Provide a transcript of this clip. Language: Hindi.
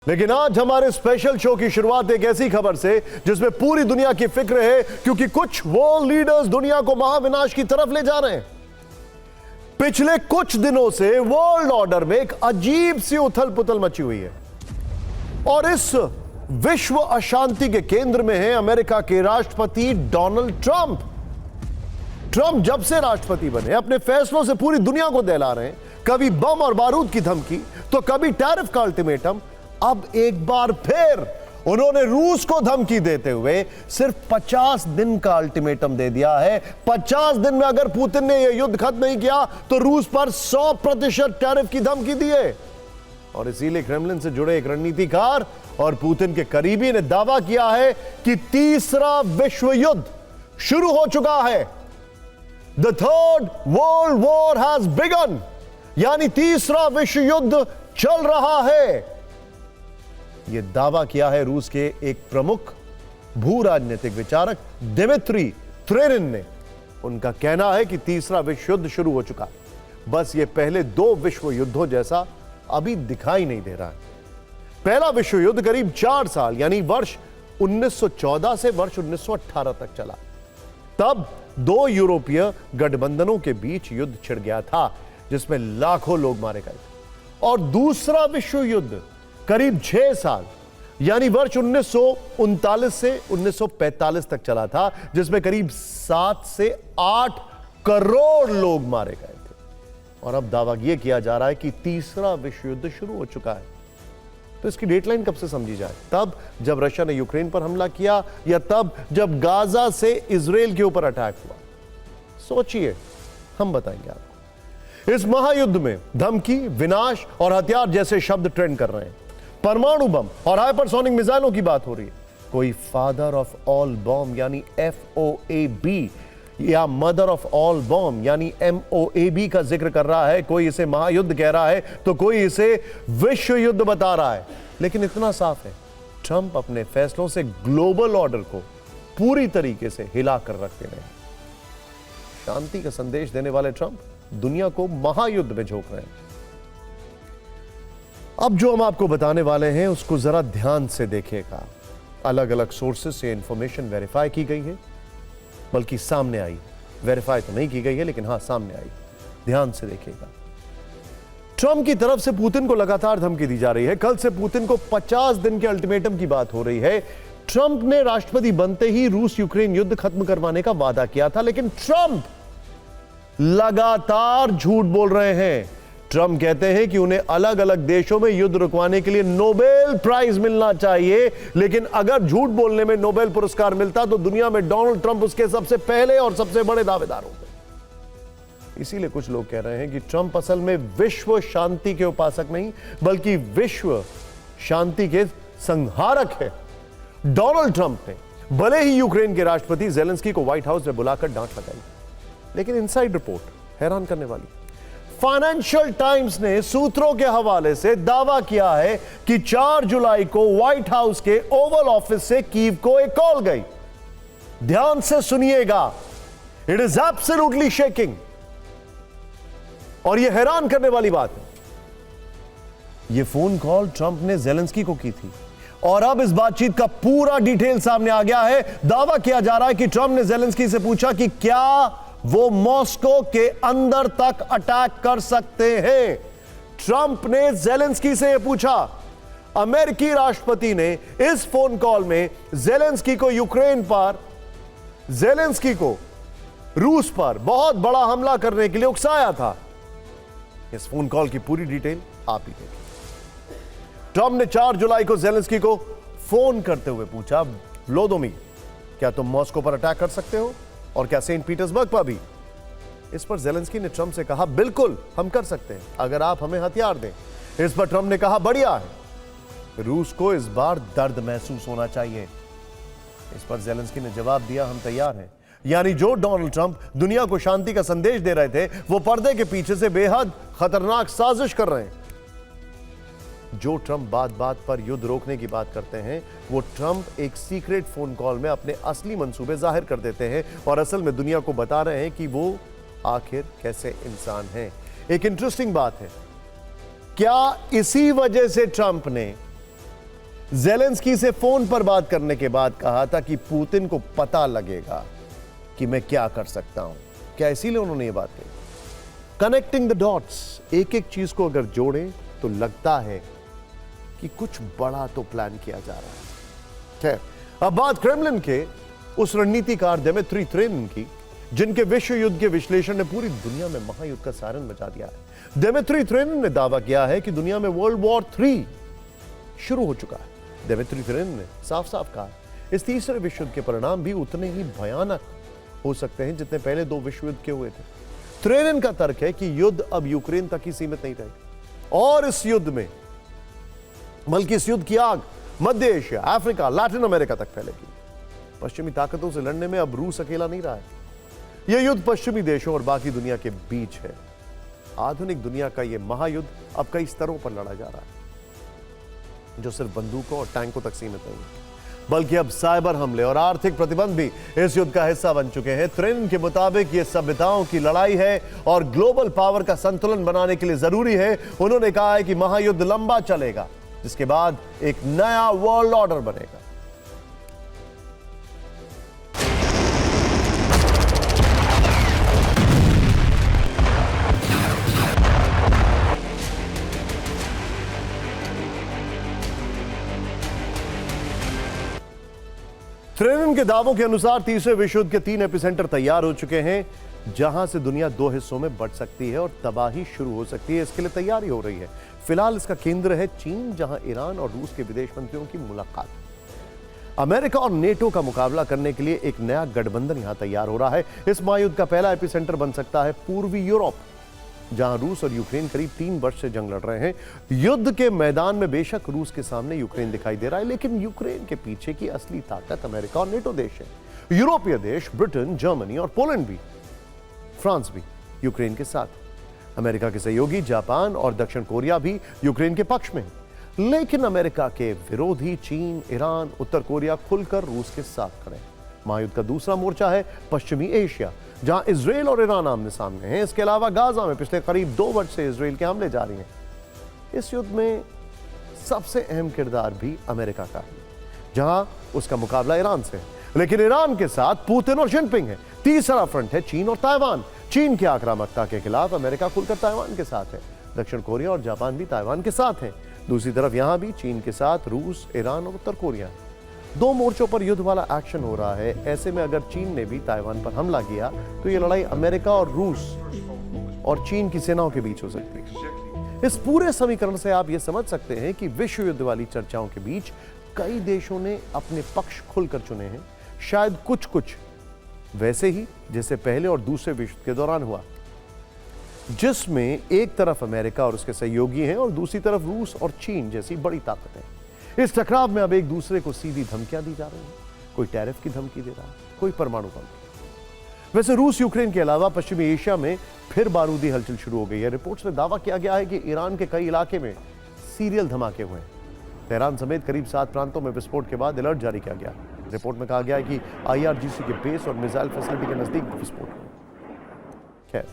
लेकिन आज हमारे स्पेशल शो की शुरुआत एक ऐसी खबर से जिसमें पूरी दुनिया की फिक्र है, क्योंकि कुछ वर्ल्ड लीडर्स दुनिया को महाविनाश की तरफ ले जा रहे हैं। पिछले कुछ दिनों से वर्ल्ड ऑर्डर में एक अजीब सी उथल पुथल मची हुई है और इस विश्व अशांति के केंद्र में है अमेरिका के राष्ट्रपति डोनाल्ड ट्रंप। ट्रंप जब से राष्ट्रपति बने अपने फैसलों से पूरी दुनिया को दहला रहे हैं। कभी बम और बारूद की धमकी तो कभी टैरिफ का अल्टीमेटम। अब एक बार फिर उन्होंने रूस को धमकी देते हुए सिर्फ 50 दिन का अल्टीमेटम दे दिया है। 50 दिन में अगर पुतिन ने यह युद्ध खत्म नहीं किया तो रूस पर 100% टैरिफ की धमकी दी है। और इसीलिए क्रेमलिन से जुड़े एक रणनीतिकार और पुतिन के करीबी ने दावा किया है कि तीसरा विश्व युद्ध शुरू हो चुका है। The third world war has begin, यानी तीसरा विश्व युद्ध चल रहा है। यह दावा किया है रूस के एक प्रमुख भू राजनीतिक विचारक दिमित्री त्रेरिन ने। उनका कहना है कि तीसरा विश्व युद्ध शुरू हो चुका है, बस यह पहले दो विश्व युद्धों जैसा अभी दिखाई नहीं दे रहा है। पहला विश्व युद्ध करीब 4 साल यानी वर्ष 1914 से वर्ष 1918 तक चला। तब दो यूरोपीय गठबंधनों के बीच युद्ध छिड़ गया था जिसमें लाखों लोग मारे गए थे। और दूसरा विश्व युद्ध करीब 6 साल यानी वर्ष 1939 से 1945 तक चला था, जिसमें करीब 7 से 8 करोड़ लोग मारे गए थे। और अब दावा यह किया जा रहा है कि तीसरा विश्व युद्ध शुरू हो चुका है। तो इसकी डेटलाइन कब से समझी जाए? तब जब रशिया ने यूक्रेन पर हमला किया या तब जब गाजा से इजराइल के ऊपर अटैक हुआ? सोचिए, हम बताएंगे आपको। इस महायुद्ध में धमकी, विनाश और हथियार जैसे शब्द ट्रेंड कर रहे हैं। परमाणु बम और हाइपरसोनिक मिसाइलों की बात हो रही है। कोई फादर ऑफ ऑल बॉम्ब यानी FOAB या मदर ऑफ ऑल बॉम्ब यानी MOAB का जिक्र कर रहा है। कोई इसे महायुद्ध कह रहा है तो कोई इसे विश्व युद्ध बता रहा है। लेकिन इतना साफ है, ट्रंप अपने फैसलों से ग्लोबल ऑर्डर को पूरी तरीके से हिला कर रखते हैं। शांति का संदेश देने वाले ट्रंप दुनिया को महायुद्ध में झोंक रहे हैं। अब जो हम आपको बताने वाले हैं उसको जरा ध्यान से देखिएगा। अलग अलग सोर्सेस से इंफॉर्मेशन वेरीफाई की गई है, बल्कि सामने आई। वेरीफाई तो नहीं की गई है लेकिन हां सामने आई। ध्यान से देखिएगा। ट्रंप की तरफ से पुतिन को लगातार धमकी दी जा रही है। कल से पुतिन को 50 दिन के अल्टीमेटम की बात हो रही है। ट्रंप ने राष्ट्रपति बनते ही रूस यूक्रेन युद्ध खत्म करवाने का वादा किया था, लेकिन ट्रंप लगातार झूठ बोल रहे हैं। ट्रंप कहते हैं कि उन्हें अलग अलग देशों में युद्ध रुकवाने के लिए नोबेल प्राइज मिलना चाहिए, लेकिन अगर झूठ बोलने में नोबेल पुरस्कार मिलता तो दुनिया में डोनाल्ड ट्रंप उसके सबसे पहले और सबसे बड़े दावेदार होते। इसीलिए कुछ लोग कह रहे हैं कि ट्रंप असल में विश्व शांति के उपासक नहीं बल्कि विश्व शांति के संहारक है। डोनाल्ड ट्रंप ने भले ही यूक्रेन के राष्ट्रपति जेलेंस्की को व्हाइट हाउस में बुलाकर डांट लगाई, लेकिन इनसाइड रिपोर्ट हैरान करने वाली। फाइनेंशियल टाइम्स ने सूत्रों के हवाले से दावा किया है कि 4 जुलाई को व्हाइट हाउस के ओवल ऑफिस से कीव को एक कॉल गई। ध्यान से सुनिएगा, इट इज एब्सोल्युटली शेकिंग। और यह हैरान करने वाली बात है, यह फोन कॉल ट्रंप ने जेलेंस्की को की थी और अब इस बातचीत का पूरा डिटेल सामने आ गया है। दावा किया जा रहा है कि ट्रंप ने जेलेंस्की से पूछा कि क्या वो मॉस्को के अंदर तक अटैक कर सकते हैं। ट्रंप ने जेलेंस्की से यह पूछा। अमेरिकी राष्ट्रपति ने इस फोन कॉल में जेलेंस्की को यूक्रेन पर, जेलेंस्की को रूस पर बहुत बड़ा हमला करने के लिए उकसाया था। इस फोन कॉल की पूरी डिटेल आप ही देखिए। ट्रंप ने 4 जुलाई को जेलेंस्की को फोन करते हुए पूछा, व्लादिमीर, क्या तुम मॉस्को पर अटैक कर सकते हो और क्या सेंट पीटर्सबर्ग पर भी? इस पर जेलेंस्की ने ट्रंप से कहा, बिल्कुल हम कर सकते हैं अगर आप हमें हथियार दें। इस पर ट्रंप ने कहा, बढ़िया है, रूस को इस बार दर्द महसूस होना चाहिए। इस पर जेलेंस्की ने जवाब दिया, हम तैयार हैं। यानी जो डोनाल्ड ट्रंप दुनिया को शांति का संदेश दे रहे थे वो पर्दे के पीछे से बेहद खतरनाक साजिश कर रहे हैं। जो ट्रंप बात बात पर युद्ध रोकने की बात करते हैं वो ट्रंप एक सीक्रेट फोन कॉल में अपने असली मंसूबे जाहिर कर देते हैं और असल में दुनिया को बता रहे हैं कि वो आखिर कैसे इंसान हैं। एक इंटरेस्टिंग बात है, क्या इसी वजह से ट्रंप ने जेलेंस्की से फोन पर बात करने के बाद कहा था कि पुतिन को पता लगेगा कि मैं क्या कर सकता हूं। क्या इसीलिए उन्होंने ये बात कही? कनेक्टिंग द डॉट्स, एक एक चीज को अगर जोड़ें तो लगता है कि कुछ बड़ा तो प्लान किया जा रहा है। खैर, अब बात क्रेमलिन के उस रणनीतिकार दिमित्री त्रेनिन की, जिनके विश्व युद्ध के विश्लेषण ने पूरी दुनिया में महायुद्ध का सायरन मचा दिया है। दिमित्री त्रेनिन ने दावा किया है कि दुनिया में वर्ल्ड वॉर 3 शुरू हो चुका है। दिमित्री त्रेनिन ने साफ साफ कहा, इस तीसरे विश्व युद्ध के परिणाम भी उतने ही भयानक हो सकते हैं जितने पहले 2 विश्व युद्ध के हुए थे। त्रेनिन का तर्क है कि युद्ध अब यूक्रेन तक ही सीमित नहीं रहेगा और इस युद्ध में, बल्कि इस युद्ध की आग मध्य एशिया, अफ्रीका, लैटिन अमेरिका तक फैलेगी। पश्चिमी ताकतों से लड़ने में अब रूस अकेला नहीं रहा है। यह युद्ध पश्चिमी देशों और बाकी दुनिया के बीच है। आधुनिक दुनिया का यह महायुद्ध अब कई स्तरों पर लड़ा जा रहा है, जो सिर्फ बंदूकों और टैंकों तक सीमित नहीं है, बल्कि अब साइबर हमले और आर्थिक प्रतिबंध भी इस युद्ध का हिस्सा बन चुके हैं। त्रेनिन के मुताबिक यह सभ्यताओं की लड़ाई है और ग्लोबल पावर का संतुलन बनाने के लिए जरूरी है। उन्होंने कहा है कि महायुद्ध लंबा चलेगा, जिसके बाद एक नया वर्ल्ड ऑर्डर बनेगा। त्रेनिन के दावों के अनुसार तीसरे विश्व युद्ध के 3 एपिसेंटर तैयार हो चुके हैं, जहां से दुनिया 2 हिस्सों में बंट सकती है और तबाही शुरू हो सकती है। इसके लिए तैयारी हो रही है। फिलहाल इसका केंद्र है चीन, जहां ईरान और रूस के विदेश मंत्रियों की मुलाकात। अमेरिका और नेटो का मुकाबला करने के लिए एक नया गठबंधन यहां तैयार हो रहा है। इस महायुद्ध का पहला एपिसेंटर बन सकता है पूर्वी यूरोप, जहां रूस और यूक्रेन करीब 3 वर्ष से जंग लड़ रहे हैं। युद्ध के मैदान में बेशक रूस के सामने यूक्रेन दिखाई दे रहा है, लेकिन यूक्रेन के पीछे की असली ताकत अमेरिका और नेटो देश है। यूरोपीय देश ब्रिटेन, जर्मनी और पोलैंड भी, फ्रांस भी यूक्रेन के साथ। अमेरिका के सहयोगी जापान और दक्षिण कोरिया भी यूक्रेन के पक्ष में हैं। लेकिन अमेरिका के विरोधी चीन, ईरान, उत्तर कोरिया खुलकर रूस के साथ खड़े हैं। महायुद्ध का दूसरा मोर्चा है पश्चिमी एशिया, जहां इजराइल और ईरान आमने सामने हैं। इसके अलावा गाजा में पिछले करीब 2 वर्ष से इजराइल के हमले जारी हैं। इस युद्ध में सबसे अहम किरदार भी अमेरिका का है, जहां उसका मुकाबला ईरान से है, लेकिन ईरान के साथ पुतिन और जिनपिंग है। तीसरा फ्रंट है चीन और ताइवान। चीन की आक्रामकता के खिलाफ अमेरिका खुलकर ताइवान के साथ है। दक्षिण कोरिया और जापान भी ताइवान के साथ हैं। दूसरी तरफ यहां भी चीन के साथ रूस, ईरान और उत्तर कोरिया। 2 मोर्चों पर युद्ध वाला एक्शन हो रहा है। ऐसे में अगर चीन ने भी ताइवान पर हमला किया तो यह लड़ाई अमेरिका और रूस और चीन की सेनाओं के बीच हो सकती है। इस पूरे समीकरण से आप यह समझ सकते हैं कि विश्व युद्ध वाली चर्चाओं के बीच कई देशों ने अपने पक्ष खुलकर चुने हैं, शायद कुछ वैसे ही जैसे पहले और दूसरे विश्व के दौरान हुआ, जिसमें एक तरफ अमेरिका और उसके सहयोगी हैं और दूसरी तरफ रूस और चीन जैसी बड़ी ताकतें। इस टकराव में अब एक दूसरे को सीधी धमकियां दी जा रही हैं। कोई टैरिफ की धमकी दे रहा है, कोई परमाणु बम। वैसे रूस यूक्रेन के अलावा पश्चिमी एशिया में फिर बारूदी हलचल शुरू हो गई है। रिपोर्ट्स में दावा किया गया है कि ईरान के कई इलाके में सीरियल धमाके हुए हैं। तेहरान समेत करीब 7 प्रांतों में विस्फोट के बाद अलर्ट जारी किया गया। रिपोर्ट में कहा गया है कि IRGC के बेस और मिसाइल फैसिलिटी के नजदीक विस्फोट हुए। खैर,